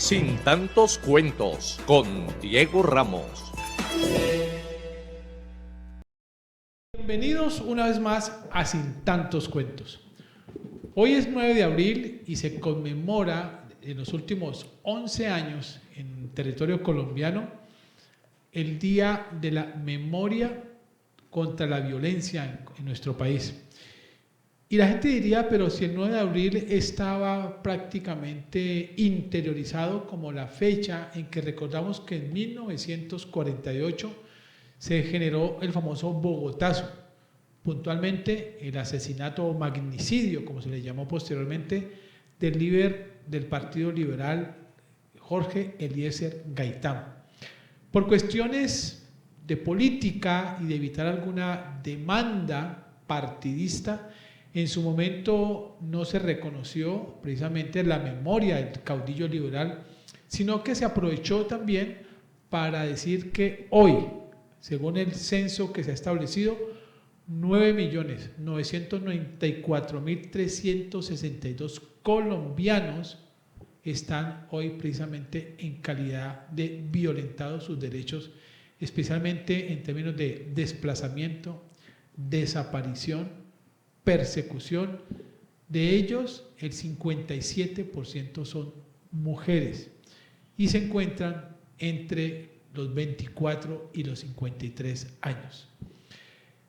Sin tantos cuentos, con Diego Ramos. Bienvenidos una vez más a Sin tantos cuentos. Hoy es 9 de abril y se conmemora en los últimos 11 años en territorio colombiano el Día de la Memoria contra la Violencia en nuestro país. Y la gente diría, pero si el 9 de abril estaba prácticamente interiorizado como la fecha en que recordamos que en 1948 se generó el famoso Bogotazo, puntualmente el asesinato o magnicidio, como se le llamó posteriormente, del líder del Partido Liberal, Jorge Eliezer Gaitán. Por cuestiones de política y de evitar alguna demanda partidista, en su momento no se reconoció precisamente la memoria del caudillo liberal, sino que se aprovechó también para decir que hoy, según el censo que se ha establecido, 9.994.362 colombianos están hoy precisamente en calidad de violentados sus derechos, especialmente en términos de desplazamiento, desaparición, persecución. De ellos, el 57% son mujeres y se encuentran entre los 24 y los 53 años.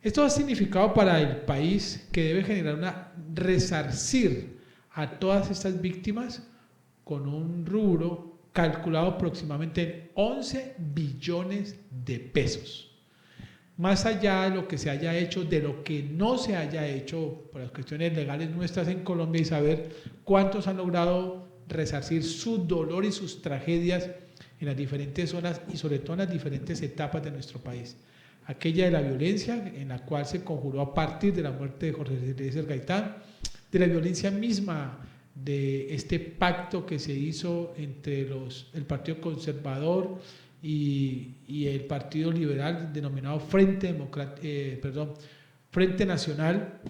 Esto ha significado para el país que debe generar resarcir a todas estas víctimas con un rubro calculado aproximadamente en 11 billones de pesos. Más allá de lo que se haya hecho, de lo que no se haya hecho por las cuestiones legales nuestras en Colombia, y saber cuántos han logrado resarcir su dolor y sus tragedias en las diferentes zonas y sobre todo en las diferentes etapas de nuestro país. Aquella de la violencia en la cual se conjuró a partir de la muerte de Jorge Eliezer Gaitán, de la violencia misma de este pacto que se hizo entre el Partido Conservador y el Partido Liberal, denominado Frente Nacional,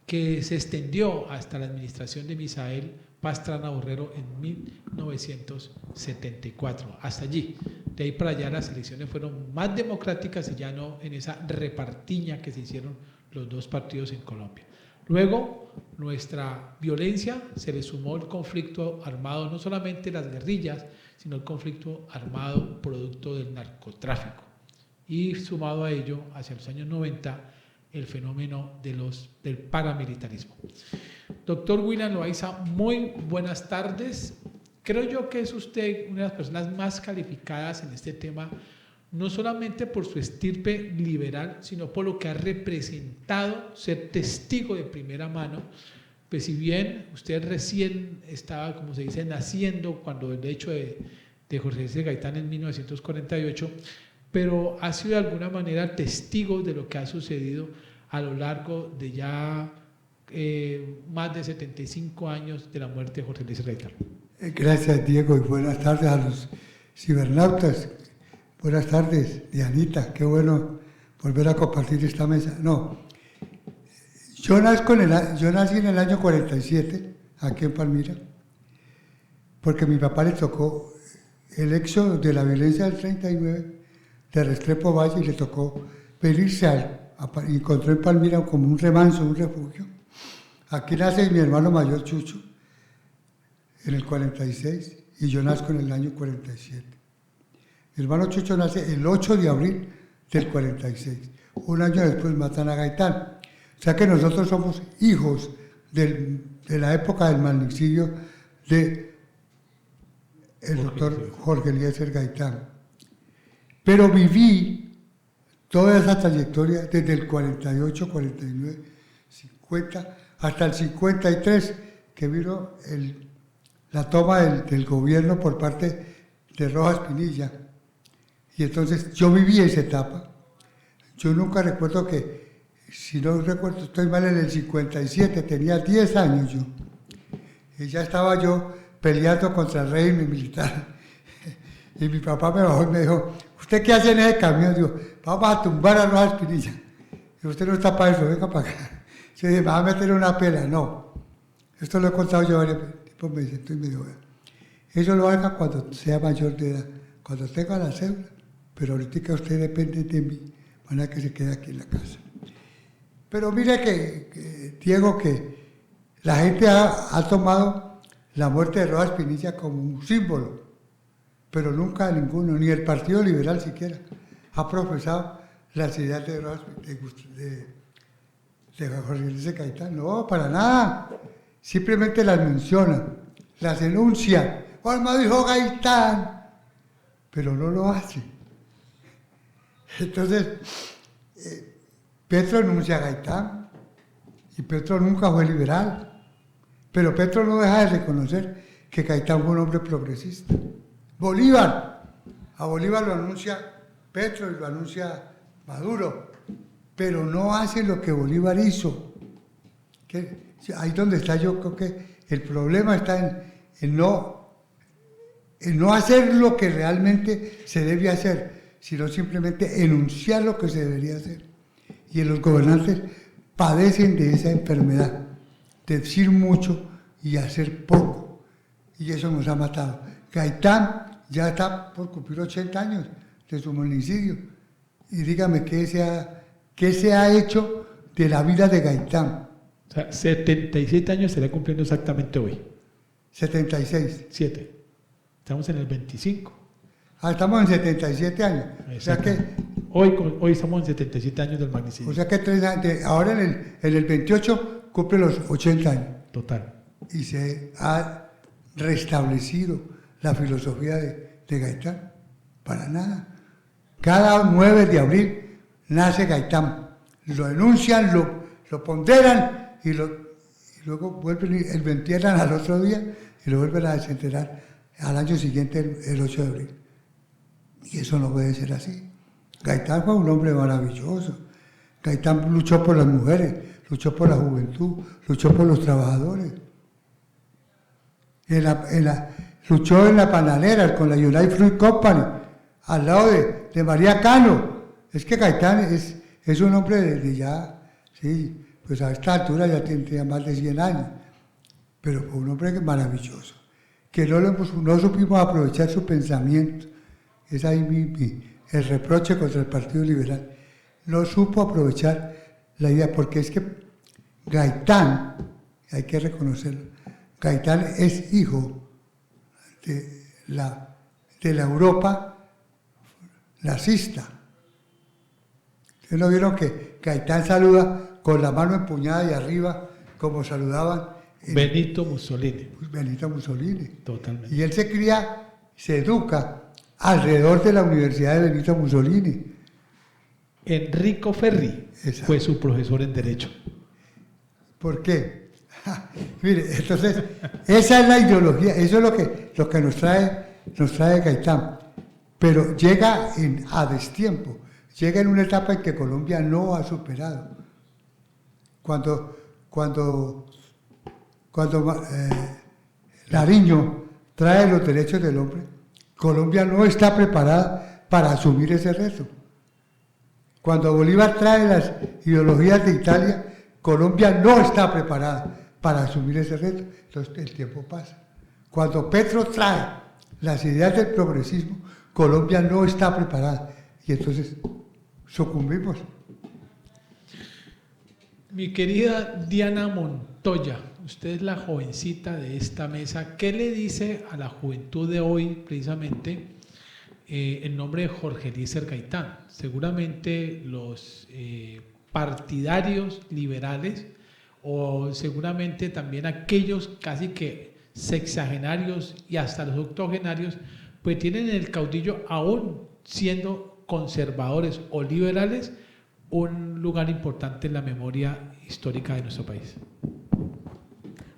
que se extendió hasta la administración de Misael Pastrana Borrero en 1974, hasta allí. De ahí para allá las elecciones fueron más democráticas y ya no en esa repartiña que se hicieron los dos partidos en Colombia. Luego, nuestra violencia se le sumó el conflicto armado, no solamente las guerrillas, sino el conflicto armado producto del narcotráfico. Y sumado a ello, hacia los años 90, el fenómeno del paramilitarismo. Doctor William Loaiza, muy buenas tardes. Creo yo que es usted una de las personas más calificadas en este tema, no solamente por su estirpe liberal, sino por lo que ha representado ser testigo de primera mano. Pues si bien usted recién estaba, como se dice, naciendo cuando el hecho de Jorge Eliezer Gaitán en 1948, pero ha sido de alguna manera testigo de lo que ha sucedido a lo largo de ya más de 75 años de la muerte de Jorge Eliezer Gaitán. Gracias, Diego, y buenas tardes a los cibernautas. Buenas tardes, Dianita, qué bueno volver a compartir esta mesa. No, yo nací en el año 47, aquí en Palmira, porque a mi papá le tocó el éxodo de la violencia del 39 de Restrepo Valle y le tocó venirse encontró en Palmira como un remanso, un refugio. Aquí nace mi hermano mayor Chucho en el 46 y yo nazco en el año 47. Mi hermano Chucho nace el 8 de abril del 46. Un año después matan a Gaitán. O sea que nosotros somos hijos de la época del magnicidio de el doctor Jorge Eliezer Gaitán. Pero viví toda esa trayectoria desde el 48, 49, 50 hasta el 53, que vino la toma del gobierno por parte de Rojas Pinilla. Y entonces yo viví esa etapa. Yo nunca recuerdo que, si no recuerdo, estoy mal, en el 57, tenía 10 años yo. Y ya estaba yo peleando contra el régimen militar. Y mi papá me bajó y me dijo, ¿usted qué hace en ese camión? Digo, vamos a tumbar a Rojas Pinilla. Y usted no está para eso, venga para acá. Yo dije, ¿me va a meter una pela? No. Esto lo he contado yo varias veces. Pues me siento y me dijo, Eso lo haga cuando sea mayor de edad, cuando tenga la cédula, pero ahorita usted depende de mí, de manera que se quede aquí en la casa. Pero mire Diego, que la gente ha tomado la muerte de Rojas Pinilla como un símbolo, pero nunca ninguno, ni el Partido Liberal siquiera, ha profesado las ideas de Rojas de Jorge Luis Gaitán. No, para nada. Simplemente las menciona, las enuncia. Olmo dijo Gaitán, pero no lo hace. Entonces, Petro enuncia a Gaitán y Petro nunca fue liberal, pero Petro no deja de reconocer que Gaitán fue un hombre progresista. A Bolívar lo anuncia Petro y lo anuncia Maduro, pero no hace lo que Bolívar hizo. Ahí donde está, yo creo que el problema está en no hacer lo que realmente se debe hacer, sino simplemente enunciar lo que se debería hacer. Y los gobernantes padecen de esa enfermedad, de decir mucho y hacer poco. Y eso nos ha matado. Gaitán ya está por cumplir 80 años de su magnicidio. Y dígame, ¿qué se ha hecho de la vida de Gaitán? O sea, 77 años se le cumpliendo exactamente hoy. 76. 7. Estamos en el 25. Estamos en 77 años. O sea que hoy estamos en 77 años del magnicidio. O sea que 3 años, ahora en el 28 cumple los 80 años. Total. Y se ha restablecido la filosofía de Gaitán. Para nada. Cada 9 de abril nace Gaitán. Lo enuncian, lo ponderan y luego vuelven y lo entierran al otro día y lo vuelven a desenterrar al año siguiente, el 8 de abril. Y eso no puede ser así. Gaitán fue un hombre maravilloso. Gaitán luchó por las mujeres, luchó por la juventud, luchó por los trabajadores. Luchó en la Panalera con la United Fruit Company, al lado de María Cano. Es que Gaitán es un hombre de ya, sí, pues a esta altura ya tendría más de 100 años, pero fue un hombre maravilloso, que no supimos aprovechar su pensamiento. Es ahí el reproche contra el Partido Liberal. No supo aprovechar la idea, porque es que Gaitán, hay que reconocerlo, Gaitán es hijo de la Europa nazista. ¿Ustedes no vieron que Gaitán saluda con la mano empuñada y arriba, como saludaban Benito Mussolini? Benito Mussolini. Totalmente. Y él se educa alrededor de la Universidad de Benito Mussolini. Enrico Ferri fue su profesor en Derecho. ¿Por qué? Mire, entonces, esa es la ideología, eso es lo que nos trae Gaitán. Pero llega a destiempo, llega en una etapa en que Colombia no ha superado. Cuando Nariño trae los derechos del hombre, Colombia no está preparada para asumir ese reto. Cuando Bolívar trae las ideologías de Italia, Colombia no está preparada para asumir ese reto. Entonces el tiempo pasa. Cuando Petro trae las ideas del progresismo, Colombia no está preparada. Y entonces sucumbimos. Mi querida Diana Montoya, usted es la jovencita de esta mesa. ¿Qué le dice a la juventud de hoy, precisamente, en nombre de Jorge Eliezer Gaitán? Seguramente los partidarios liberales, o seguramente también aquellos casi que sexagenarios y hasta los octogenarios, pues tienen en el caudillo, aún siendo conservadores o liberales, un lugar importante en la memoria histórica de nuestro país.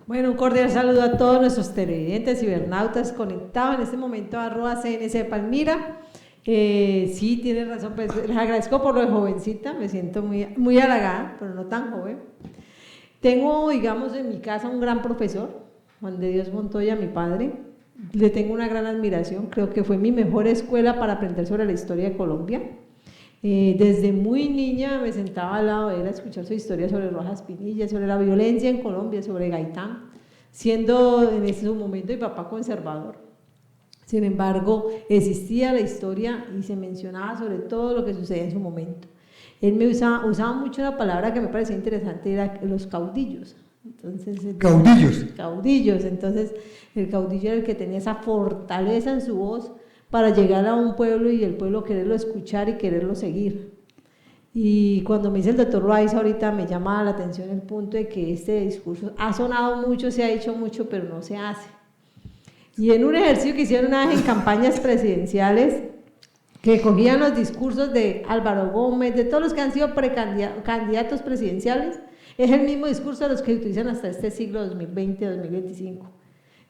Bueno, un cordial saludo a todos nuestros televidentes, cibernautas conectados en este momento a @CNC Palmira. Sí, tiene razón, pues les agradezco por lo de jovencita, me siento muy halagada, pero no tan joven. Tengo, digamos, en mi casa un gran profesor, Juan de Dios Montoya, mi padre. Le tengo una gran admiración, creo que fue mi mejor escuela para aprender sobre la historia de Colombia. Desde muy niña me sentaba al lado de él a escuchar su historia sobre Rojas Pinilla, sobre la violencia en Colombia, sobre Gaitán, siendo en ese momento mi papá conservador. Sin embargo, existía la historia y se mencionaba sobre todo lo que sucedía en su momento. Él usaba mucho una palabra que me parecía interesante, era los caudillos. Entonces, caudillos. Entonces, el caudillo era el que tenía esa fortaleza en su voz para llegar a un pueblo y el pueblo quererlo escuchar y quererlo seguir. Y cuando me dice el doctor Loaiza ahorita, me llama la atención el punto de que este discurso ha sonado mucho, se ha dicho mucho, pero no se hace. Y en un ejercicio que hicieron una vez en campañas presidenciales, que cogían los discursos de Álvaro Gómez, de todos los que han sido candidatos presidenciales, es el mismo discurso de los que utilizan hasta este siglo 2020-2025.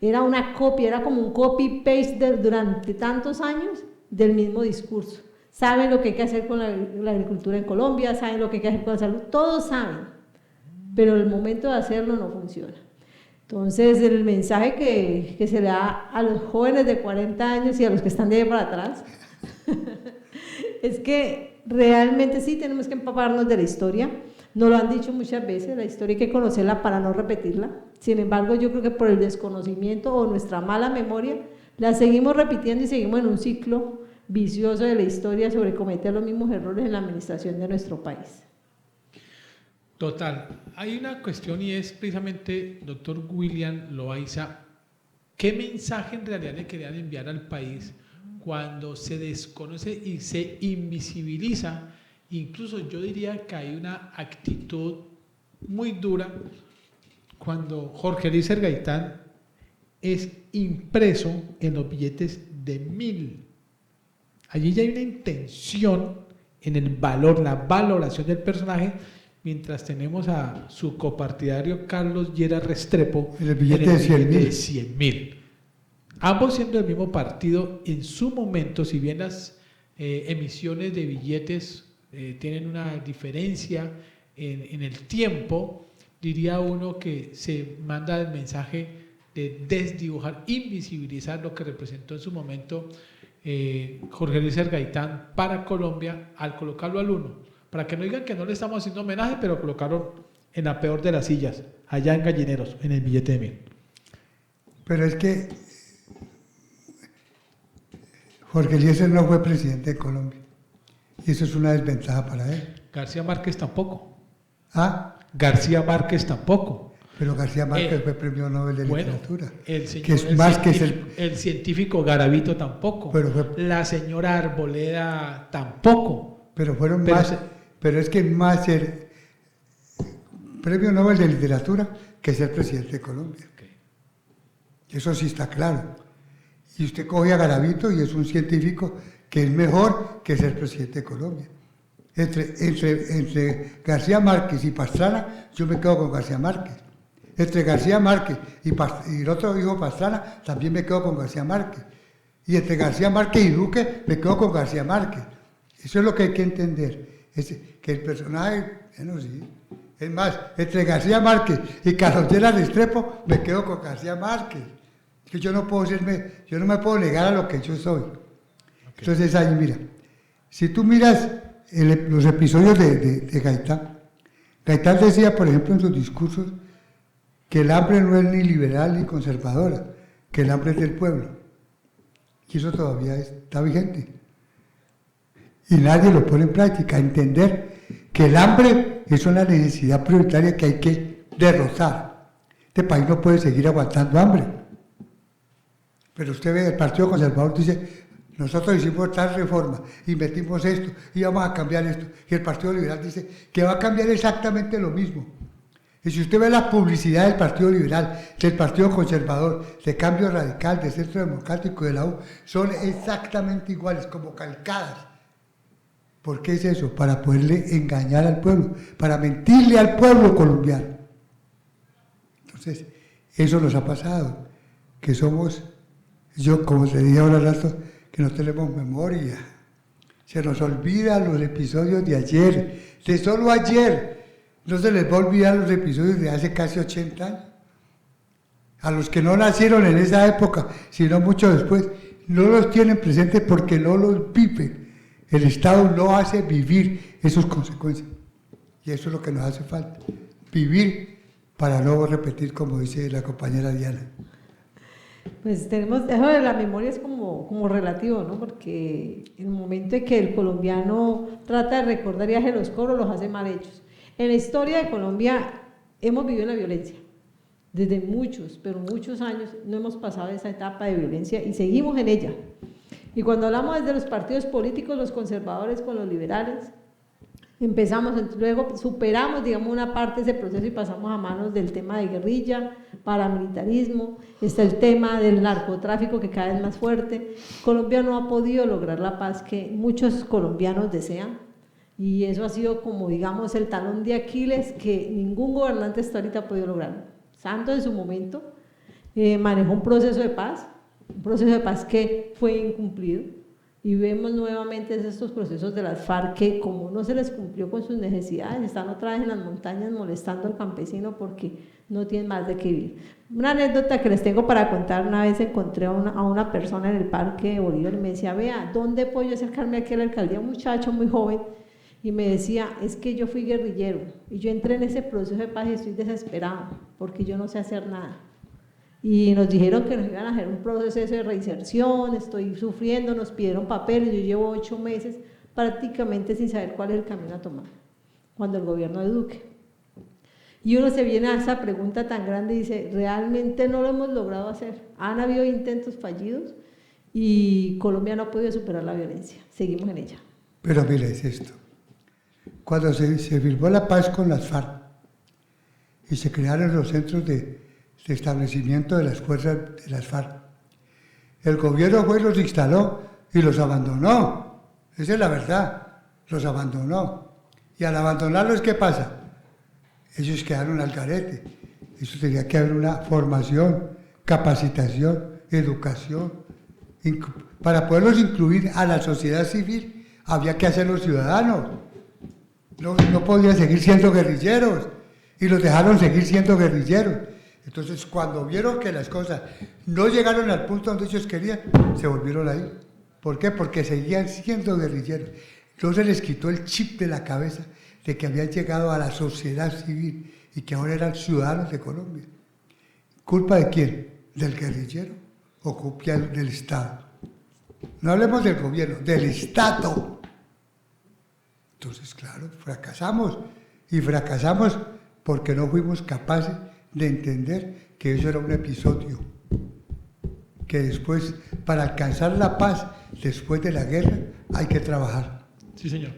Era una copia, era como un copy-paste durante tantos años del mismo discurso. Saben lo que hay que hacer con la agricultura en Colombia, saben lo que hay que hacer con la salud, todos saben, pero el momento de hacerlo no funciona. Entonces, el mensaje que se le da a los jóvenes de 40 años y a los que están de ahí para atrás es que realmente sí tenemos que empaparnos de la historia. Nos lo han dicho muchas veces, la historia hay que conocerla para no repetirla. Sin embargo, yo creo que por el desconocimiento o nuestra mala memoria, la seguimos repitiendo y seguimos en un ciclo vicioso de la historia sobre cometer los mismos errores en la administración de nuestro país. Total. Hay una cuestión y es precisamente, doctor William Loaiza, ¿qué mensaje en realidad le querían enviar al país cuando se desconoce y se invisibiliza? Incluso yo diría que hay una actitud muy dura cuando Jorge Eliezer Gaitán es impreso en los billetes de 1000. Allí ya hay una intención en el valor, la valoración del personaje, mientras tenemos a su copartidario Carlos Lleras Restrepo en el billete de 100.000. Ambos siendo del mismo partido, en su momento, si bien las emisiones de billetes tienen una diferencia en el tiempo, diría uno que se manda el mensaje de desdibujar, invisibilizar lo que representó en su momento Jorge Eliezer Gaitán para Colombia al colocarlo al 1, para que no digan que no le estamos haciendo homenaje, pero colocaron en la peor de las sillas, allá en Gallineros, en el billete de 1000. Pero es que Jorge Eliezer no fue presidente de Colombia. Y eso es una desventaja para él. García Márquez tampoco. ¿Ah? García Márquez tampoco. Pero García Márquez fue premio Nobel de Literatura. El señor, que es más que el científico Garavito tampoco. La señora Arboleda tampoco. Pero fueron más. Pero es que más ser premio Nobel de Literatura que ser presidente de Colombia. Okay. Eso sí está claro. Y usted coge a Garavito y es un científico que es mejor que ser presidente de Colombia. Entre García Márquez y Pastrana, yo me quedo con García Márquez. Entre García Márquez y el otro hijo Pastrana, también me quedo con García Márquez. Y entre García Márquez y Duque, me quedo con García Márquez. Eso es lo que hay que entender. Es que el personaje, bueno, sí. Es más, entre García Márquez y Carlos Lleras Restrepo, me quedo con García Márquez. Que yo no me puedo negar a lo que yo soy. Okay. Entonces ahí mira, si tú miras los episodios de Gaitán, Gaitán decía, por ejemplo, en sus discursos, que el hambre no es ni liberal ni conservadora, que el hambre es del pueblo. Y eso todavía está vigente. Y nadie lo pone en práctica, entender que el hambre es una necesidad prioritaria que hay que derrotar. Este país no puede seguir aguantando hambre. Pero usted ve, el Partido Conservador dice, nosotros hicimos tal reforma y metimos esto y vamos a cambiar esto. Y el Partido Liberal dice que va a cambiar exactamente lo mismo. Y si usted ve la publicidad del Partido Liberal, del Partido Conservador, de Cambio Radical, de Centro Democrático, de la U, son exactamente iguales, como calcadas. ¿Por qué es eso? Para poderle engañar al pueblo, para mentirle al pueblo colombiano. Entonces, eso nos ha pasado, que somos, yo como se dije ahora rato, que no tenemos memoria. Se nos olvidan los episodios de ayer, de solo ayer. No se les va a olvidar los episodios de hace casi 80 años. A los que no nacieron en esa época, sino mucho después, no los tienen presentes porque no los viven. El Estado no hace vivir esas consecuencias. Y eso es lo que nos hace falta. Vivir para no repetir, como dice la compañera Diana. Pues tenemos, eso de la memoria es como relativo, ¿no? Porque en el momento en que el colombiano trata de recordar y hace los coros, los hace mal hechos. En la historia de Colombia hemos vivido la violencia, desde muchos, pero muchos años no hemos pasado esa etapa de violencia y seguimos en ella. Y cuando hablamos desde los partidos políticos, los conservadores con los liberales, luego superamos, digamos, una parte de ese proceso y pasamos a manos del tema de guerrilla, paramilitarismo, está el tema del narcotráfico que cada vez es más fuerte. Colombia no ha podido lograr la paz que muchos colombianos desean y eso ha sido como, digamos, el talón de Aquiles que ningún gobernante hasta ahorita ha podido lograr. Santos en su momento manejó un proceso de paz que fue incumplido. Y vemos nuevamente estos procesos de las FARC que como no se les cumplió con sus necesidades, están otra vez en las montañas molestando al campesino porque no tienen más de qué vivir. Una anécdota que les tengo para contar, una vez encontré a una persona en el parque de Bolívar y me decía, vea, ¿dónde puedo yo acercarme aquí a la alcaldía? Un muchacho muy joven y me decía, es que yo fui guerrillero y yo entré en ese proceso de paz y estoy desesperado porque yo no sé hacer nada. Y nos dijeron que nos iban a hacer un proceso de reinserción, estoy sufriendo, nos pidieron papeles, yo llevo 8 meses prácticamente sin saber cuál es el camino a tomar, cuando el gobierno de Duque. Y uno se viene a esa pregunta tan grande y dice, realmente no lo hemos logrado hacer, han habido intentos fallidos y Colombia no ha podido superar la violencia, seguimos en ella. Pero mira, es esto, cuando se firmó la paz con las FARC y se crearon los centros de establecimiento de las fuerzas de las FARC. El gobierno fue y los instaló y los abandonó. Esa es la verdad, los abandonó. Y al abandonarlos, ¿qué pasa? Ellos quedaron al garete. Eso tenía que haber una formación, capacitación, educación. Para poderlos incluir a la sociedad civil, había que hacerlos ciudadanos. No podían seguir siendo guerrilleros y los dejaron seguir siendo guerrilleros. Entonces, cuando vieron que las cosas no llegaron al punto donde ellos querían, se volvieron ahí. ¿Por qué? Porque seguían siendo guerrilleros. No se les quitó el chip de la cabeza de que habían llegado a la sociedad civil y que ahora eran ciudadanos de Colombia. ¿Culpa de quién? ¿Del guerrillero o culpa del Estado? No hablemos del gobierno, del Estado. Entonces, claro, fracasamos. Y fracasamos porque no fuimos capaces de entender que eso era un episodio, que después, para alcanzar la paz, después de la guerra, hay que trabajar. Sí, señor.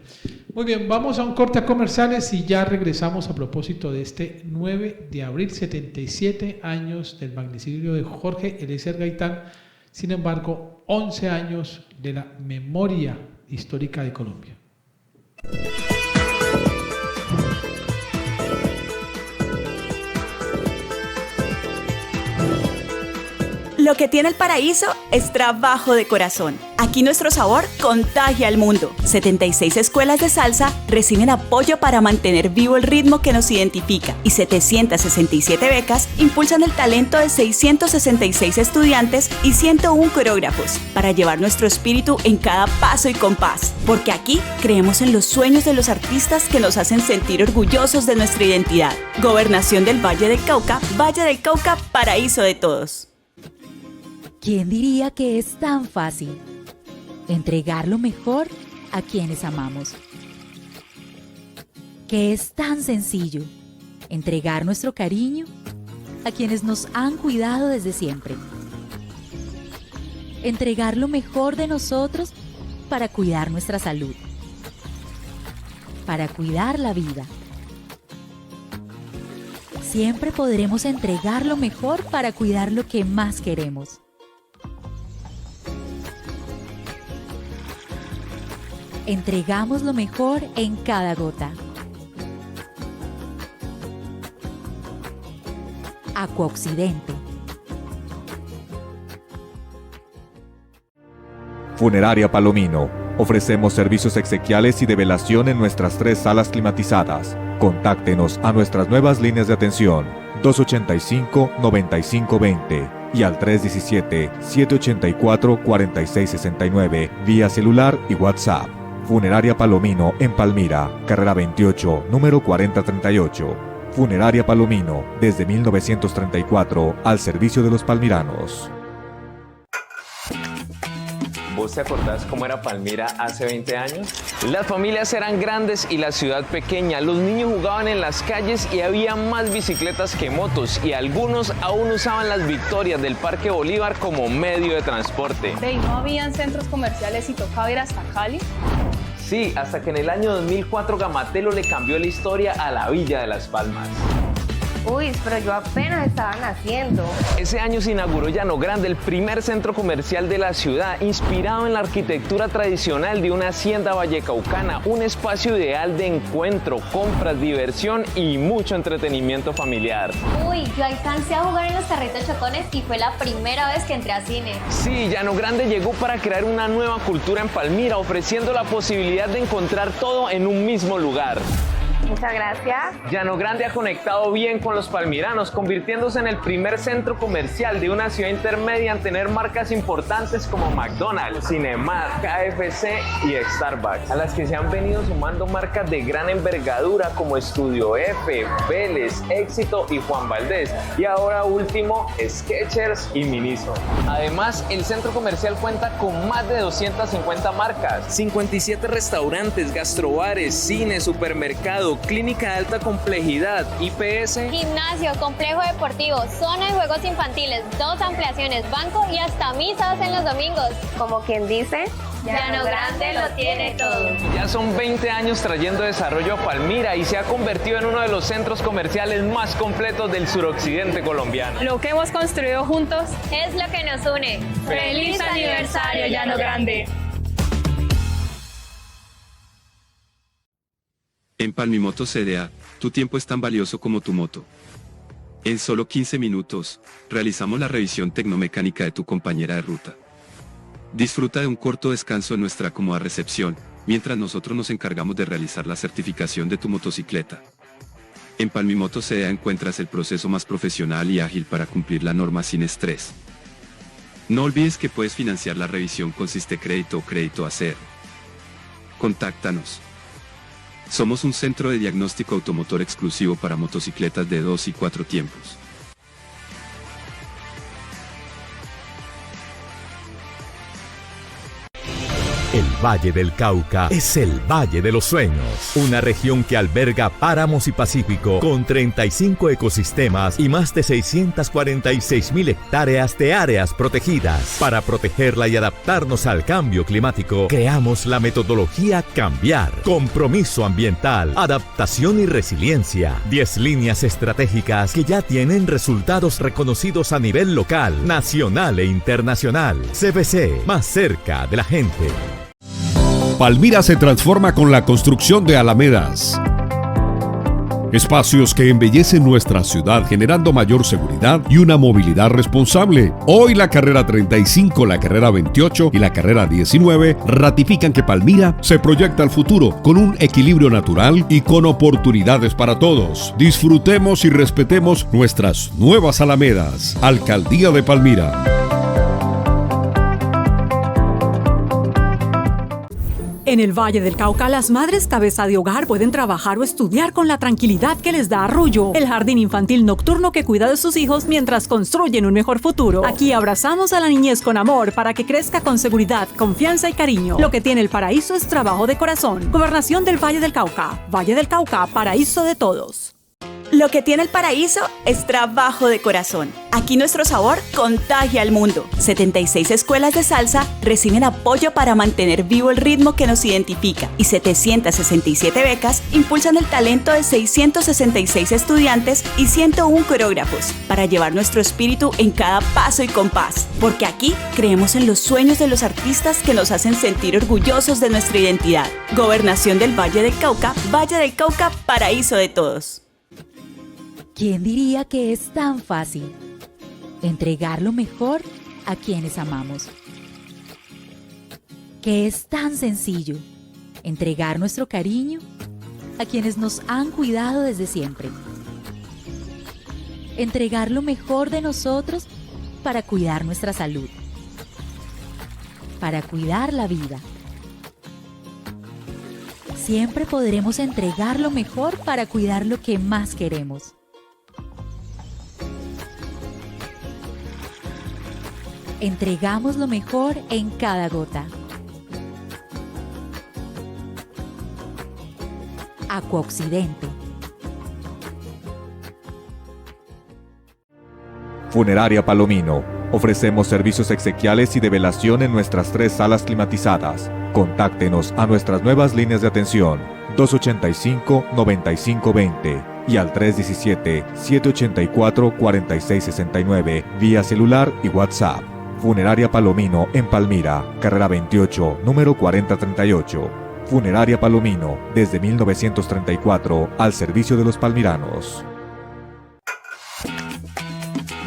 Muy bien, vamos a un corte a comerciales y ya regresamos a propósito de este 9 de abril, 77 años del magnicidio de Jorge Eliezer Gaitán, sin embargo, 11 años de la memoria histórica de Colombia. Lo que tiene el paraíso es trabajo de corazón. Aquí nuestro sabor contagia al mundo. 76 escuelas de salsa reciben apoyo para mantener vivo el ritmo que nos identifica y 767 becas impulsan el talento de 666 estudiantes y 101 coreógrafos para llevar nuestro espíritu en cada paso y compás. Porque aquí creemos en los sueños de los artistas que nos hacen sentir orgullosos de nuestra identidad. Gobernación del Valle del Cauca, paraíso de todos. ¿Quién diría que es tan fácil entregar lo mejor a quienes amamos? Que es tan sencillo entregar nuestro cariño a quienes nos han cuidado desde siempre. Entregar lo mejor de nosotros para cuidar nuestra salud, para cuidar la vida. Siempre podremos entregar lo mejor para cuidar lo que más queremos. Entregamos lo mejor en cada gota. Acuaoccidente. Funeraria Palomino. Ofrecemos servicios exequiales y de velación en nuestras 3 salas climatizadas. Contáctenos a nuestras nuevas líneas de atención 285-9520 y al 317-784-4669 vía celular y WhatsApp. Funeraria Palomino en Palmira, carrera 28, número 4038. Funeraria Palomino, desde 1934, al servicio de los palmiranos. ¿Vos te acordás cómo era Palmira hace 20 años? Las familias eran grandes y la ciudad pequeña. Los niños jugaban en las calles y había más bicicletas que motos. Y algunos aún usaban las Victorias del Parque Bolívar como medio de transporte. ¿Y no habían centros comerciales y tocaba ir hasta Cali? Sí, hasta que en el año 2004 Gamatelo le cambió la historia a la Villa de Las Palmas. Uy, pero yo apenas estaba naciendo. Ese año se inauguró Llano Grande, el primer centro comercial de la ciudad, inspirado en la arquitectura tradicional de una hacienda vallecaucana, un espacio ideal de encuentro, compras, diversión y mucho entretenimiento familiar. Uy, yo alcancé a jugar en los carritos chocones y fue la primera vez que entré a cine. Sí, Llano Grande llegó para crear una nueva cultura en Palmira, ofreciendo la posibilidad de encontrar todo en un mismo lugar. Muchas gracias. Llano Grande ha conectado bien con los palmiranos, convirtiéndose en el primer centro comercial de una ciudad intermedia en tener marcas importantes como McDonald's, Cinemark, KFC y Starbucks, a las que se han venido sumando marcas de gran envergadura como Estudio F, Vélez, Éxito y Juan Valdez, y ahora último Skechers y Miniso. Además, el centro comercial cuenta con más de 250 marcas, 57 restaurantes, gastrobares, cine, supermercado, clínica de alta complejidad, IPS, gimnasio, complejo deportivo, zona de juegos infantiles, 2 ampliaciones, banco y hasta misas en los domingos. Como quien dice, Llano Grande lo tiene todo. Ya son 20 años trayendo desarrollo a Palmira y se ha convertido en uno de los centros comerciales más completos del suroccidente colombiano. Lo que hemos construido juntos es lo que nos une. ¡Feliz aniversario, Llano Grande! En Palmimoto CDA, tu tiempo es tan valioso como tu moto. En solo 15 minutos, realizamos la revisión tecnomecánica de tu compañera de ruta. Disfruta de un corto descanso en nuestra cómoda recepción, mientras nosotros nos encargamos de realizar la certificación de tu motocicleta. En Palmimoto CDA encuentras el proceso más profesional y ágil para cumplir la norma sin estrés. No olvides que puedes financiar la revisión con Sistecrédito o Crédito ACER. Contáctanos. Somos un centro de diagnóstico automotor exclusivo para motocicletas de 2 y 4 tiempos. El Valle del Cauca es el Valle de los Sueños, una región que alberga páramos y pacífico con 35 ecosistemas y más de 646.000 hectáreas de áreas protegidas. Para protegerla y adaptarnos al cambio climático, creamos la metodología Cambiar, compromiso ambiental, adaptación y resiliencia. 10 líneas estratégicas que ya tienen resultados reconocidos a nivel local, nacional e internacional. CBC, más cerca de la gente. Palmira se transforma con la construcción de alamedas. Espacios que embellecen nuestra ciudad generando mayor seguridad y una movilidad responsable. Hoy la carrera 35, la carrera 28 y la carrera 19 ratifican que Palmira se proyecta al futuro con un equilibrio natural y con oportunidades para todos. Disfrutemos y respetemos nuestras nuevas alamedas. Alcaldía de Palmira. En el Valle del Cauca, las madres cabeza de hogar pueden trabajar o estudiar con la tranquilidad que les da Arrullo, el jardín infantil nocturno que cuida de sus hijos mientras construyen un mejor futuro. Aquí abrazamos a la niñez con amor para que crezca con seguridad, confianza y cariño. Lo que tiene el paraíso es trabajo de corazón. Gobernación del Valle del Cauca. Valle del Cauca, paraíso de todos. Lo que tiene el paraíso es trabajo de corazón. Aquí nuestro sabor contagia al mundo. 76 escuelas de salsa reciben apoyo para mantener vivo el ritmo que nos identifica y 767 becas impulsan el talento de 666 estudiantes y 101 coreógrafos para llevar nuestro espíritu en cada paso y compás. Porque aquí creemos en los sueños de los artistas que nos hacen sentir orgullosos de nuestra identidad. Gobernación del Valle del Cauca, paraíso de todos. ¿Quién diría que es tan fácil entregar lo mejor a quienes amamos? Que es tan sencillo entregar nuestro cariño a quienes nos han cuidado desde siempre. Entregar lo mejor de nosotros para cuidar nuestra salud, para cuidar la vida. Siempre podremos entregar lo mejor para cuidar lo que más queremos. Entregamos lo mejor en cada gota. Acuaoccidente. Funeraria Palomino. Ofrecemos servicios exequiales y de velación en nuestras 3 salas climatizadas. Contáctenos a nuestras nuevas líneas de atención 285-9520 y al 317-784-4669 vía celular y WhatsApp. Funeraria Palomino en Palmira, carrera 28, número 4038. Funeraria Palomino, desde 1934, al servicio de los palmiranos.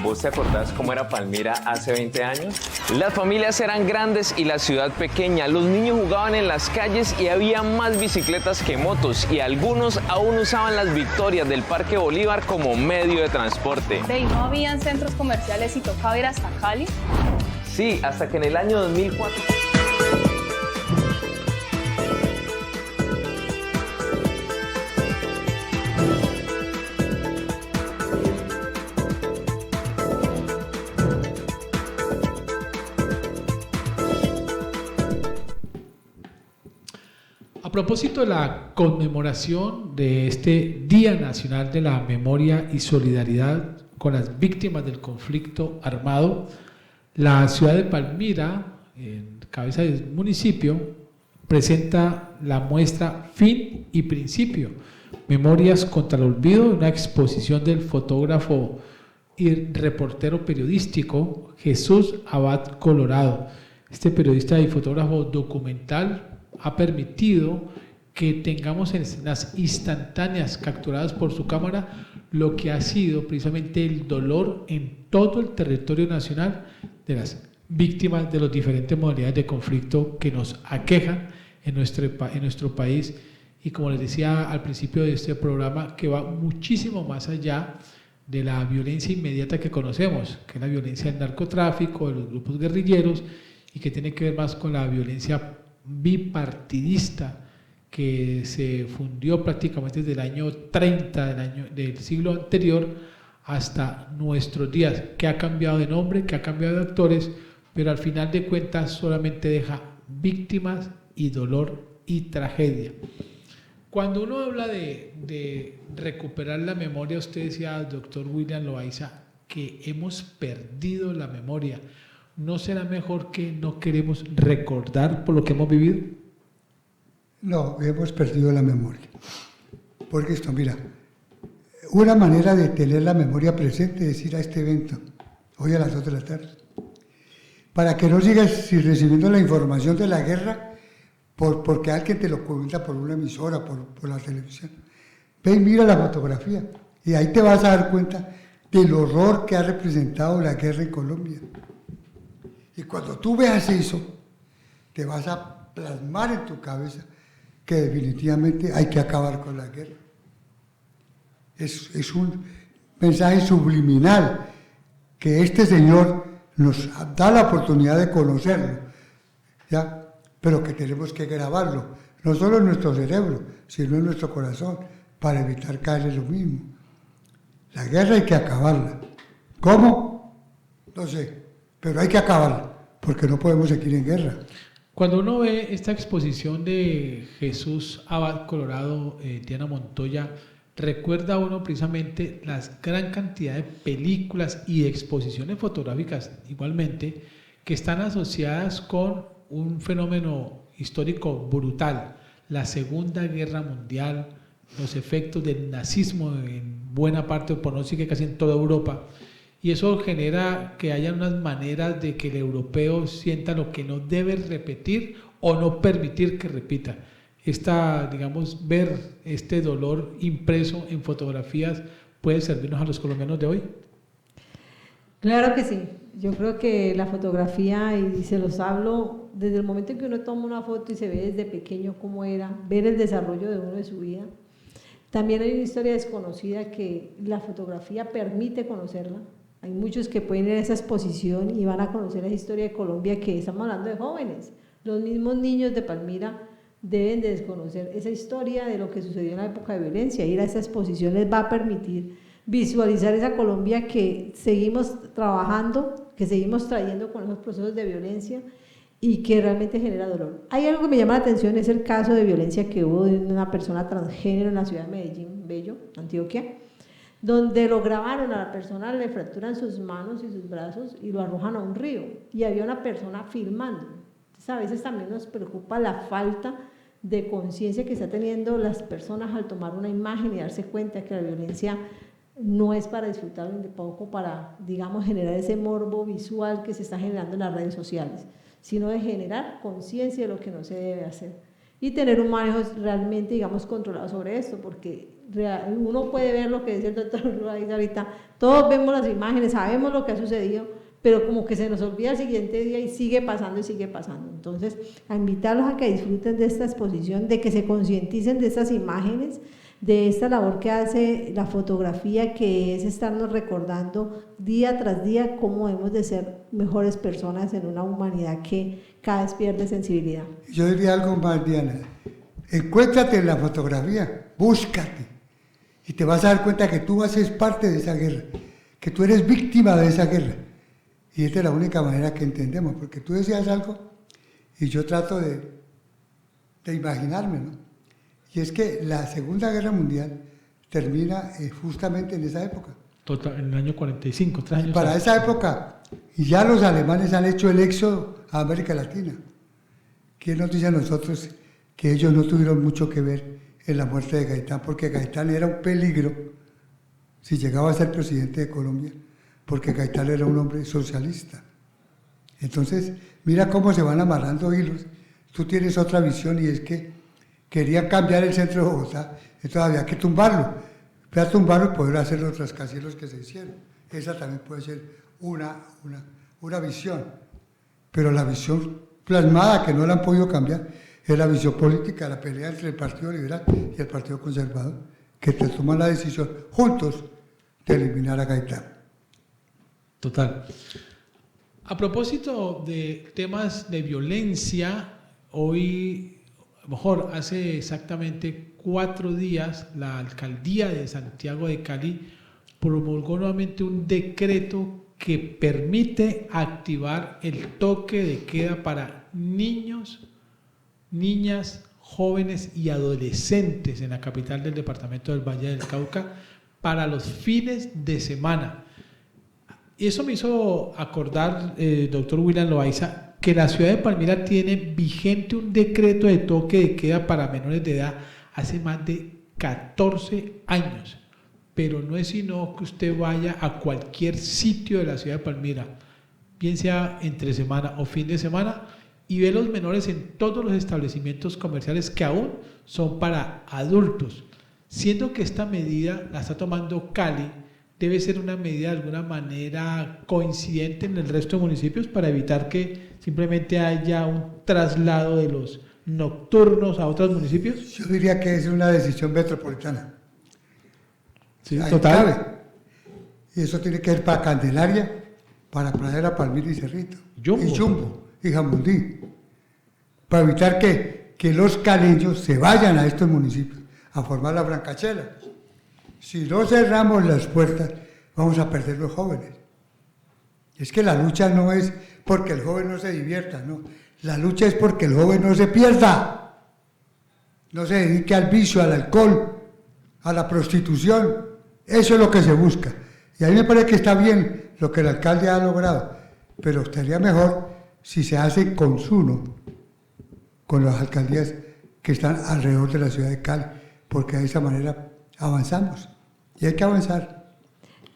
¿Vos te acordás cómo era Palmira hace 20 años? Las familias eran grandes y la ciudad pequeña. Los niños jugaban en las calles y había más bicicletas que motos. Y algunos aún usaban las Victorias del Parque Bolívar como medio de transporte. ¿Y no habían centros comerciales y tocaba ir hasta Cali? Sí, hasta que en el año 2004... A propósito de la conmemoración de este Día Nacional de la Memoria y Solidaridad con las víctimas del conflicto armado, la ciudad de Palmira, en cabeza del municipio, presenta la muestra Fin y Principio, Memorias contra el Olvido, una exposición del fotógrafo y reportero periodístico Jesús Abad Colorado. Este periodista y fotógrafo documental ha permitido que tengamos en las instantáneas capturadas por su cámara lo que ha sido precisamente el dolor en todo el territorio nacional de las víctimas de las diferentes modalidades de conflicto que nos aquejan en nuestro país, y como les decía al principio de este programa, que va muchísimo más allá de la violencia inmediata que conocemos, que es la violencia del narcotráfico, de los grupos guerrilleros, y que tiene que ver más con la violencia bipartidista que se fundió prácticamente desde el año 30 del siglo anterior hasta nuestros días, que ha cambiado de nombre, que ha cambiado de actores, pero al final de cuentas solamente deja víctimas y dolor y tragedia. Cuando uno habla de recuperar la memoria, usted decía, doctor William Loaiza, que hemos perdido la memoria. ¿No será mejor que no queremos recordar por lo que hemos vivido? No, hemos perdido la memoria. Porque esto, mira, una manera de tener la memoria presente es ir a este evento, hoy a las 2 de la tarde, para que no sigas recibiendo la información de la guerra porque alguien te lo cuenta por una emisora, por la televisión. Ve y mira la fotografía y ahí te vas a dar cuenta del horror que ha representado la guerra en Colombia. Y cuando tú veas eso, te vas a plasmar en tu cabeza que definitivamente hay que acabar con la guerra. Es un mensaje subliminal que este señor nos da la oportunidad de conocerlo, ¿ya? Pero que tenemos que grabarlo, no solo en nuestro cerebro, sino en nuestro corazón, para evitar caer en lo mismo. La guerra hay que acabarla. ¿Cómo? No sé. Pero hay que acabarla, porque no podemos seguir en guerra. Cuando uno ve esta exposición de Jesús Abad Colorado, Diana Montoya, recuerda uno precisamente la gran cantidad de películas y de exposiciones fotográficas igualmente que están asociadas con un fenómeno histórico brutal, la Segunda Guerra Mundial, los efectos del nazismo en buena parte, por no decir que casi en toda Europa. Y eso genera que haya unas maneras de que el europeo sienta lo que no debe repetir o no permitir que repita. Ver este dolor impreso en fotografías puede servirnos a los colombianos de hoy. Claro que sí. Yo creo que la fotografía, y se los hablo, desde el momento en que uno toma una foto y se ve desde pequeño cómo era, ver el desarrollo de uno de su vida. También hay una historia desconocida que la fotografía permite conocerla. Hay muchos que pueden ir a esa exposición y van a conocer la historia de Colombia, que estamos hablando de jóvenes. Los mismos niños de Palmira deben de desconocer esa historia de lo que sucedió en la época de violencia. Ir a esa exposición les va a permitir visualizar esa Colombia que seguimos trabajando que seguimos trayendo con esos procesos de violencia y que realmente genera dolor. Hay algo que me llama la atención, es el caso de violencia que hubo de una persona transgénero en la ciudad de Medellín, Bello, Antioquia, donde lo grabaron a la persona, le fracturan sus manos y sus brazos y lo arrojan a un río, y había una persona filmando. Entonces, a veces también nos preocupa la falta de conciencia que está teniendo las personas al tomar una imagen y darse cuenta que la violencia no es para disfrutar, ni tampoco para, digamos, generar ese morbo visual que se está generando en las redes sociales, sino de generar conciencia de lo que no se debe hacer y tener un manejo realmente, digamos, controlado sobre esto, porque uno puede ver lo que dice el doctor Ruiz ahorita, todos vemos las imágenes, sabemos lo que ha sucedido, pero como que se nos olvida el siguiente día y sigue pasando y sigue pasando. Entonces, a invitarlos a que disfruten de esta exposición, de que se concienticen de estas imágenes, de esta labor que hace la fotografía, que es estarnos recordando día tras día cómo debemos de ser mejores personas en una humanidad que cada vez pierde sensibilidad. Yo diría algo más, Diana, encuéntrate en la fotografía, búscate, y te vas a dar cuenta que tú haces parte de esa guerra, que tú eres víctima de esa guerra, y esta es la única manera que entendemos, porque tú decías algo, y yo trato de imaginarme, ¿no? Y es que la Segunda Guerra Mundial termina justamente en esa época. Total, en el año 45, 3 años. Para esa época, y ya los alemanes han hecho el éxodo a América Latina. ¿Quién nos dice a nosotros que ellos no tuvieron mucho que ver en la muerte de Gaitán? Porque Gaitán era un peligro si llegaba a ser presidente de Colombia, porque Gaitán era un hombre socialista. Entonces, mira cómo se van amarrando hilos. Tú tienes otra visión, y es que querían cambiar el centro de Bogotá, entonces había que tumbarlo. Para tumbarlo y poder hacer los rascacielos que se hicieron. Esa también puede ser una visión. Pero la visión plasmada, que no la han podido cambiar, es la visión política, la pelea entre el Partido Liberal y el Partido Conservador, que te toman la decisión juntos de eliminar a Gaitán. Total. A propósito de temas de violencia, hoy, mejor, hace exactamente 4 días, la alcaldía de Santiago de Cali promulgó nuevamente un decreto que permite activar el toque de queda para niños, niñas, jóvenes y adolescentes en la capital del departamento del Valle del Cauca para los fines de semana. Eso me hizo acordar, doctor William Loaiza, que la ciudad de Palmira tiene vigente un decreto de toque de queda para menores de edad hace más de 14 años, pero no es sino que usted vaya a cualquier sitio de la ciudad de Palmira, bien sea entre semana o fin de semana, y ve los menores en todos los establecimientos comerciales que aún son para adultos, siendo que esta medida la está tomando Cali. Debe ser una medida de alguna manera coincidente en el resto de municipios para evitar que simplemente haya un traslado de los nocturnos a otros municipios. Yo diría que es una decisión metropolitana. Sí, ahí total. Cabe. Y eso tiene que ir para Candelaria, para Pradera, Palmira y Cerrito. Jumbo. Y Jumbo y Jamundí. Para evitar que los caleños se vayan a estos municipios a formar la Francachela. Si no cerramos las puertas, vamos a perder los jóvenes. Es que la lucha no es porque el joven no se divierta, no. La lucha es porque el joven no se pierda, no se dedique al vicio, al alcohol, a la prostitución. Eso es lo que se busca. Y a mí me parece que está bien lo que el alcalde ha logrado, pero estaría mejor si se hace consumo con las alcaldías que están alrededor de la ciudad de Cali, porque de esa manera avanzamos. Y hay que avanzar.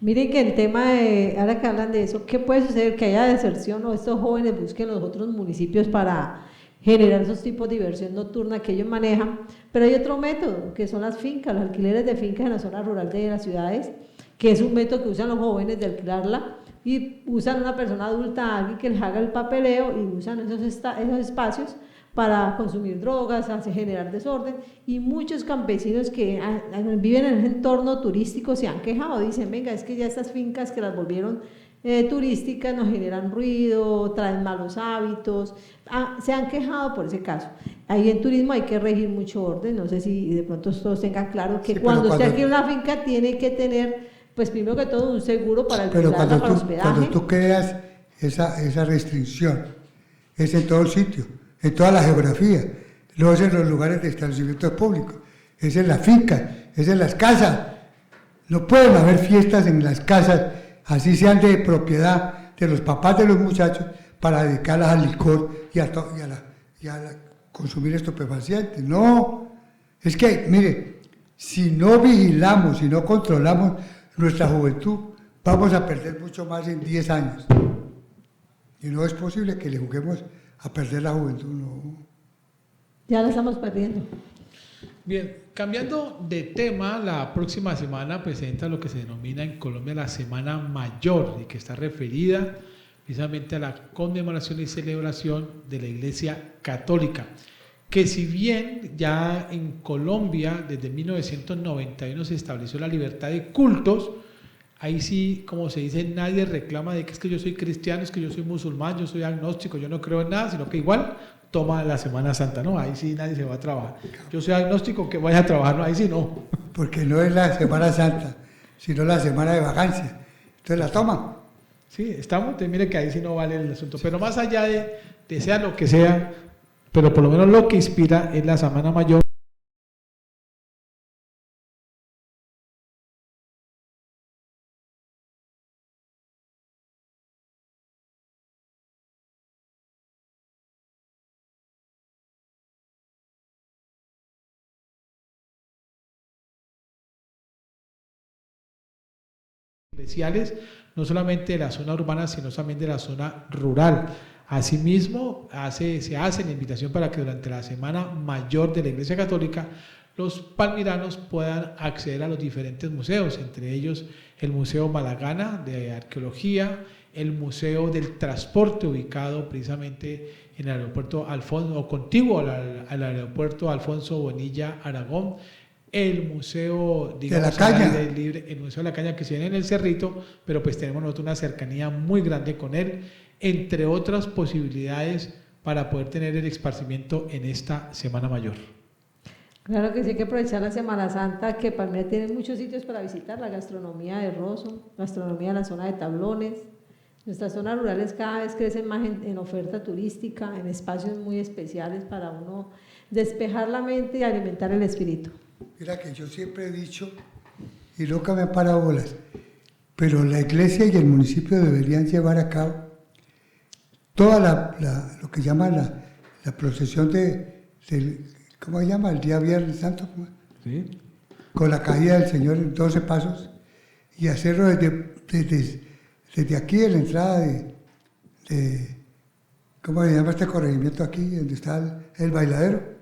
Miren que el tema de, ahora que hablan de eso, ¿qué puede suceder? Que haya deserción o estos jóvenes busquen los otros municipios para generar esos tipos de diversión nocturna que ellos manejan, pero hay otro método, que son las fincas, los alquileres de fincas en la zona rural de las ciudades, que es un método que usan los jóvenes de alquilarla y usan una persona adulta, alguien que les haga el papeleo, y usan esos espacios para consumir drogas, hacer generar desorden, y muchos campesinos que viven en ese entorno turístico se han quejado, dicen, venga, es que ya estas fincas que las volvieron turísticas nos generan ruido, traen malos hábitos, se han quejado por ese caso. Ahí en turismo hay que regir mucho orden, no sé si de pronto todos tengan claro que sí, cuando usted adquiere una finca tiene que tener, pues primero que todo, un seguro para el hospedaje. Cuando tú quedas esa restricción. Es en todo sitio, en toda la geografía, no es en los lugares de establecimientos públicos, es en las fincas, es en las casas. No pueden haber fiestas en las casas, así sean de propiedad de los papás de los muchachos, para dedicarlas al licor y a consumir estupefacientes. No, es que, mire, si no vigilamos, si no controlamos nuestra juventud, vamos a perder mucho más en 10 años. Y no es posible que le juguemos a perder la juventud, no. Ya la estamos perdiendo. Bien, cambiando de tema, la próxima semana presenta lo que se denomina en Colombia la Semana Mayor y que está referida precisamente a la conmemoración y celebración de la Iglesia Católica, que si bien ya en Colombia desde 1991 se estableció la libertad de cultos, ahí sí, como se dice, nadie reclama de que es que yo soy cristiano, es que yo soy musulmán, yo soy agnóstico, yo no creo en nada, sino que igual toma la Semana Santa, ¿no? Ahí sí nadie se va a trabajar. Yo soy agnóstico, que vaya a trabajar, no, ahí sí no. Porque no es la Semana Santa, sino la semana de vacancia. Entonces la toman. Sí, estamos, mire que ahí sí no vale el asunto. Pero más allá de sea lo que sea, pero por lo menos lo que inspira es la Semana Mayor. Especiales, no solamente de la zona urbana, sino también de la zona rural. Asimismo, se hace la invitación para que durante la Semana Mayor de la Iglesia Católica los palmiranos puedan acceder a los diferentes museos, entre ellos el Museo Malagana de Arqueología, el Museo del Transporte ubicado precisamente en el aeropuerto Alfonso, o contiguo al aeropuerto Alfonso Bonilla Aragón, el Museo, digamos, de la Caña. El Museo de la Caña que se viene en el Cerrito, pero pues tenemos nosotros una cercanía muy grande con él, entre otras posibilidades para poder tener el esparcimiento en esta Semana Mayor. Claro que sí, hay que aprovechar la Semana Santa, que Palmira tiene muchos sitios para visitar, la gastronomía de Rosso, gastronomía de la zona de Tablones. Nuestras zonas rurales cada vez crecen más en oferta turística, en espacios muy especiales para uno despejar la mente y alimentar el espíritu. Mira que yo siempre he dicho, y nunca me han parado bolas, pero la iglesia y el municipio deberían llevar a cabo toda lo que llaman la procesión ¿cómo se llama? El día Viernes Santo, ¿sí? Con la caída del Señor en 12 pasos, y hacerlo desde aquí, de la entrada de ¿cómo se llama este corregimiento aquí, donde está el bailadero?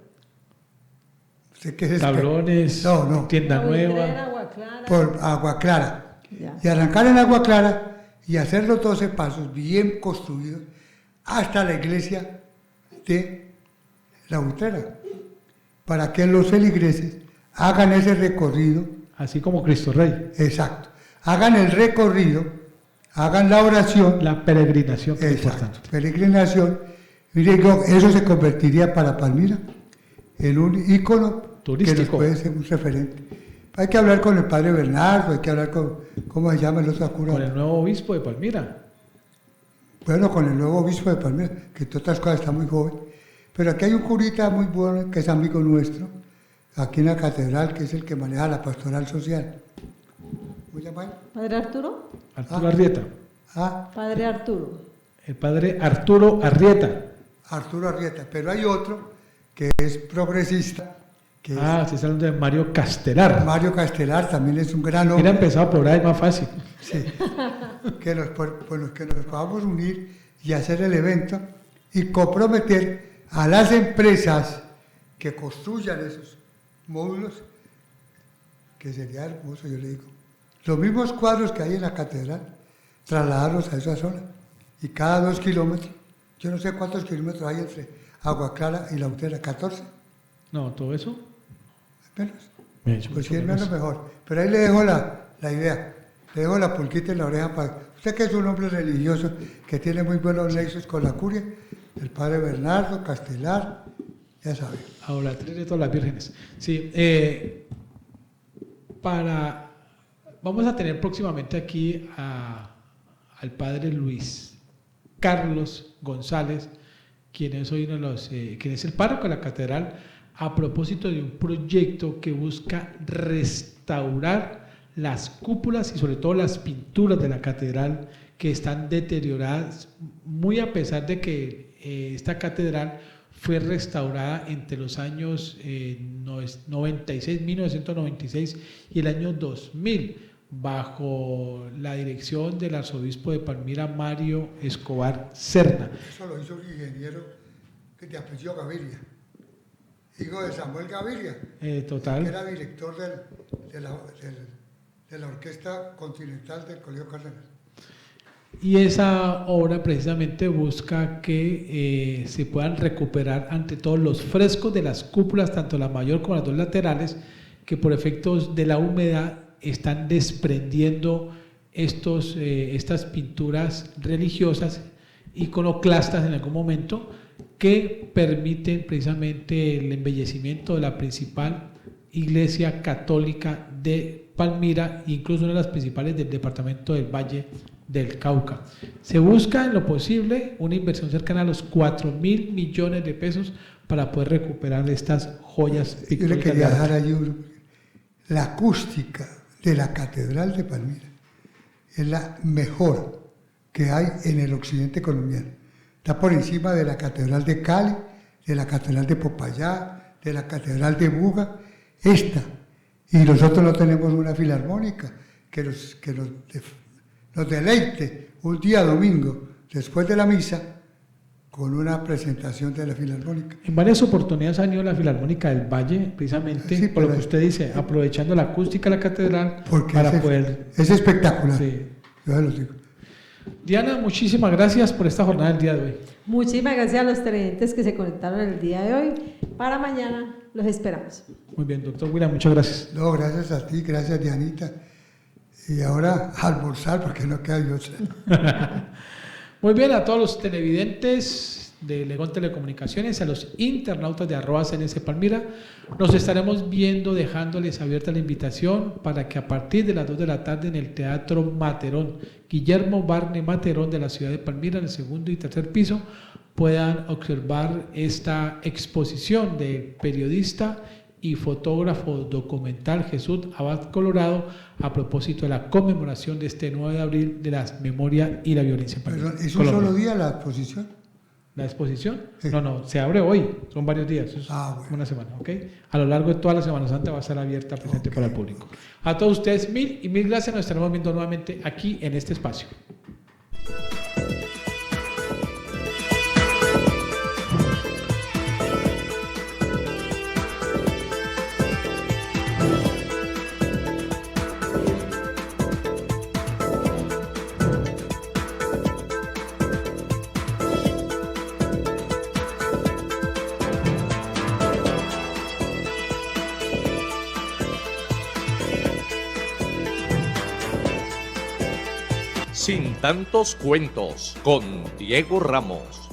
Tablones, no. Tienda Nueva. Agua Clara. Por Agua Clara. Ya. Y arrancar en Agua Clara y hacer los 12 pasos bien construidos hasta la iglesia de la Utrera, para que los feligreses hagan ese recorrido. Así como Cristo Rey. Exacto. Hagan el recorrido, hagan la oración. La peregrinación. Exacto. Peregrinación. Mire, eso se convertiría para Palmira en un ícono turístico, que puede ser un referente. Hay que hablar con el padre Bernardo, hay que hablar con, ¿cómo se llama el otro cura? Con el nuevo obispo de Palmira. Bueno, con el nuevo obispo de Palmira, que entre otras cosas está muy joven. Pero aquí hay un curita muy bueno, que es amigo nuestro, aquí en la catedral, que es el que maneja la pastoral social. ¿Cómo se llama él? ¿Padre Arturo? Arturo Arrieta. Padre Arturo. El padre Arturo Arrieta. Arturo Arrieta, pero hay otro que es progresista. Se está hablando de Mario Castelar. Mario Castelar también es un gran hombre. Hubiera empezado por ahí, más fácil. Sí, que los que nos podamos unir y hacer el evento y comprometer a las empresas que construyan esos módulos, que sería hermoso, yo le digo. Los mismos cuadros que hay en la catedral, trasladarlos a esa zona. Y cada 2 kilómetros, yo no sé cuántos kilómetros hay entre Agua Clara y La Utrera, 14. No, todo eso. Menos. Pues si es menos, mejor. Pero ahí le dejo la idea. Le dejo la pulquita en la oreja para usted, que es un hombre religioso que tiene muy buenos nexos con la curia, el padre Bernardo, Castelar, ya sabe. Ahora, de todas las vírgenes. Sí, vamos a tener próximamente aquí al padre Luis Carlos González, quien es hoy quien es el párroco de la catedral, a propósito de un proyecto que busca restaurar las cúpulas y sobre todo las pinturas de la catedral, que están deterioradas, muy a pesar de que esta catedral fue restaurada entre los años 1996 y el año 2000 bajo la dirección del arzobispo de Palmira, Mario Escobar Serna. Eso lo hizo un ingeniero que te apellido Gaviria, hijo de Samuel Gaviria, Total. que era director de la Orquesta Continental del Colegio Cárdenas. Y esa obra precisamente busca que se puedan recuperar ante todo los frescos de las cúpulas, tanto la mayor como las dos laterales, que por efectos de la humedad están desprendiendo estas pinturas religiosas, iconoclastas en algún momento, que permiten precisamente el embellecimiento de la principal iglesia católica de Palmira, incluso una de las principales del departamento del Valle del Cauca. Se busca en lo posible una inversión cercana a los 4.000 millones de pesos para poder recuperar estas joyas pictóricas. Yo le quería dejar allí la acústica de la Catedral de Palmira es la mejor que hay en el occidente colombiano. Está por encima de la Catedral de Cali, de la Catedral de Popayá, de la Catedral de Buga, esta. Y nosotros no tenemos una filarmónica que nos deleite un día domingo después de la misa con una presentación de la filarmónica. En varias oportunidades han ido a la Filarmónica del Valle, precisamente sí, por lo que usted dice, aprovechando la acústica de la catedral para poder... Es espectacular, sí. Yo se lo digo. Diana, muchísimas gracias por esta jornada del día de hoy. Muchísimas gracias a los televidentes que se conectaron el día de hoy. Para mañana los esperamos. Muy bien, doctor William, muchas gracias. No, gracias a ti, gracias Dianita. Y ahora a almorzar porque no queda yo. Muy bien, a todos los televidentes de Legón Telecomunicaciones, a los internautas de @CNS Palmira, nos estaremos viendo, dejándoles abierta la invitación para que a partir de las 2 de la tarde en el Teatro Materón, Guillermo Barne Materón de la ciudad de Palmira, en el segundo y tercer piso, puedan observar esta exposición del periodista y fotógrafo documental Jesús Abad Colorado a propósito de la conmemoración de este 9 de abril de la memoria y la violencia en Palmira. ¿Es un solo día la exposición? ¿La exposición? Sí. No, se abre hoy, son varios días, es una semana, ¿ok? A lo largo de toda la Semana Santa va a estar abierta presente para el público. A todos ustedes mil gracias, nos estaremos viendo nuevamente aquí en este espacio. Sin tantos cuentos, con Diego Ramos.